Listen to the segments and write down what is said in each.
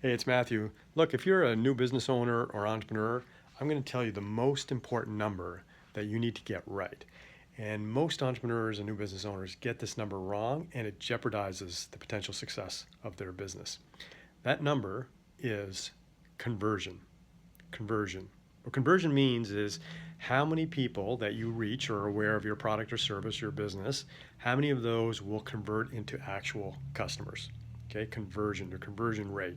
Hey, it's Matthew. Look, if you're a new business owner or entrepreneur, I'm going to tell you the most important number that you need to get right. And most entrepreneurs and new business owners get this number wrong, and it jeopardizes the potential success of their business. That number is conversion. Conversion. What conversion means is how many people that you reach or are aware of your product or service, your business, how many of those will convert into actual customers. Okay, conversion or conversion rate.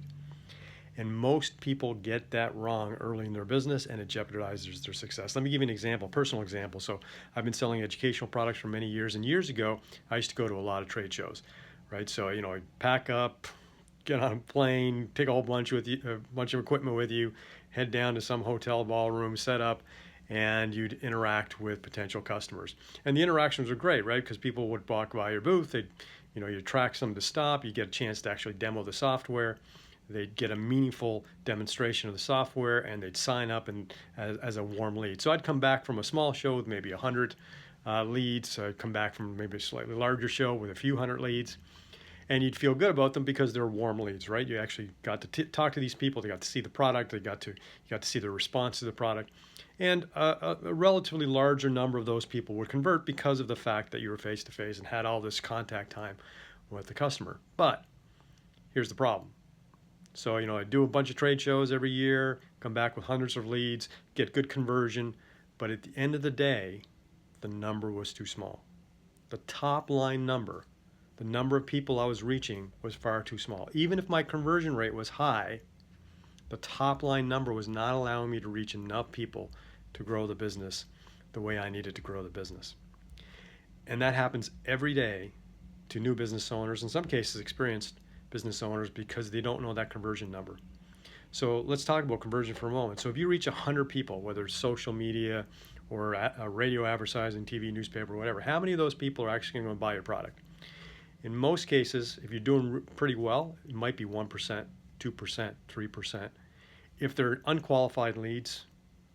And most people get that wrong early in their business, and it jeopardizes their success. Let me give you an example, personal example. So I've been selling educational products for many years, and years ago, I used to go to a lot of trade shows, right? So, I'd pack up, get on a plane, take a whole bunch with you, a bunch of equipment with you, head down to some hotel ballroom, set up, and you'd interact with potential customers. And the interactions were great, right? Because people would walk by your booth, you'd attract them to stop, you get a chance to actually demo the software. They'd get a meaningful demonstration of the software, and they'd sign up as a warm lead. So I'd come back from a small show with maybe 100 leads. I'd come back from maybe a slightly larger show with a few hundred leads. And you'd feel good about them because they're warm leads, right? You actually got to talk to these people. They got to see the product. You got to see the response to the product. And a relatively larger number of those people would convert because of the fact that you were face-to-face and had all this contact time with the customer. But here's the problem. So, I do a bunch of trade shows every year, come back with hundreds of leads, get good conversion, but at the end of the day, the number was too small. The top line number, the number of people I was reaching was far too small. Even if my conversion rate was high, the top line number was not allowing me to reach enough people to grow the business the way I needed to grow the business. And that happens every day to new business owners, in some cases experienced business owners, because they don't know that conversion number. So let's talk about conversion for a moment. So if you reach 100 people, whether it's social media or radio advertising, TV, newspaper, whatever, how many of those people are actually going to buy your product? In most cases, if you're doing pretty well, it might be 1%, 2%, 3%. If they're unqualified leads,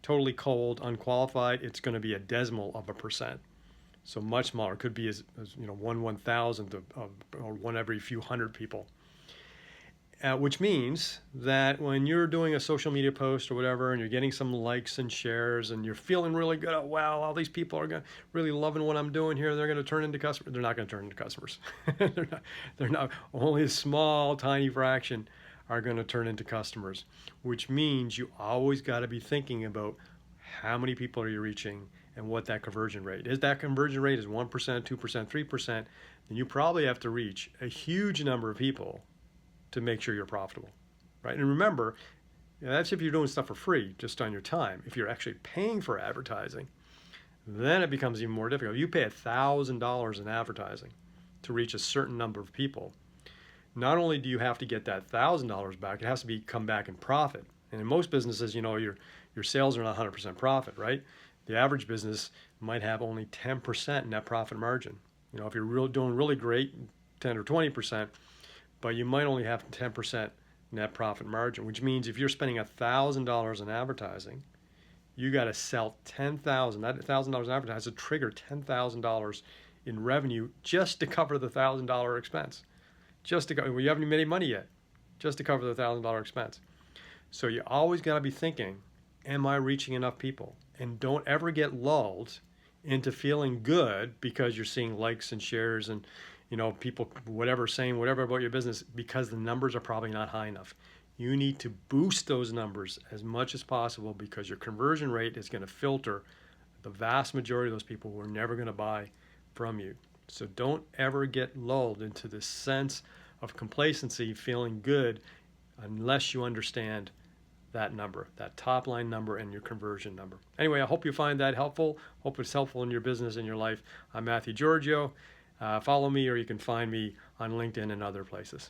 totally cold, unqualified, it's going to be a decimal of a percent. So much smaller. It could be as 1/1000 or one every few hundred people. Which means that when you're doing a social media post or whatever, and you're getting some likes and shares, and you're feeling really good, wow, all these people are really loving what I'm doing here, they're going to turn into customers. They're not going to turn into customers. They're not. Only a small, tiny fraction are going to turn into customers, which means you always got to be thinking about how many people are you reaching and what that conversion rate is. That conversion rate is 1%, 2%, 3%, then you probably have to reach a huge number of people to make sure you're profitable, right? And remember, that's if you're doing stuff for free, just on your time. If you're actually paying for advertising, then it becomes even more difficult. You pay $1,000 in advertising to reach a certain number of people. Not only do you have to get that $1,000 back, it has to come back in profit. And in most businesses, your sales are not 100% profit, right? The average business might have only 10% net profit margin. If you're doing really great, 10 or 20%, but you might only have 10% net profit margin, which means if you're spending $1,000 in advertising, you got to sell $10,000. That $1,000 in advertising to trigger $10,000 in revenue just to cover the $1,000 expense. You haven't even made any money yet, just to cover the $1,000 expense. So you always got to be thinking, am I reaching enough people? And don't ever get lulled into feeling good because you're seeing likes and shares and people saying whatever about your business, because the numbers are probably not high enough. You need to boost those numbers as much as possible, because your conversion rate is going to filter the vast majority of those people who are never going to buy from you. So don't ever get lulled into this sense of complacency, feeling good, unless you understand that number, that top line number, and your conversion number. Anyway, I hope you find that helpful. Hope it's helpful in your business and your life. I'm Matthew Giorgio. Follow me, or you can find me on LinkedIn and other places.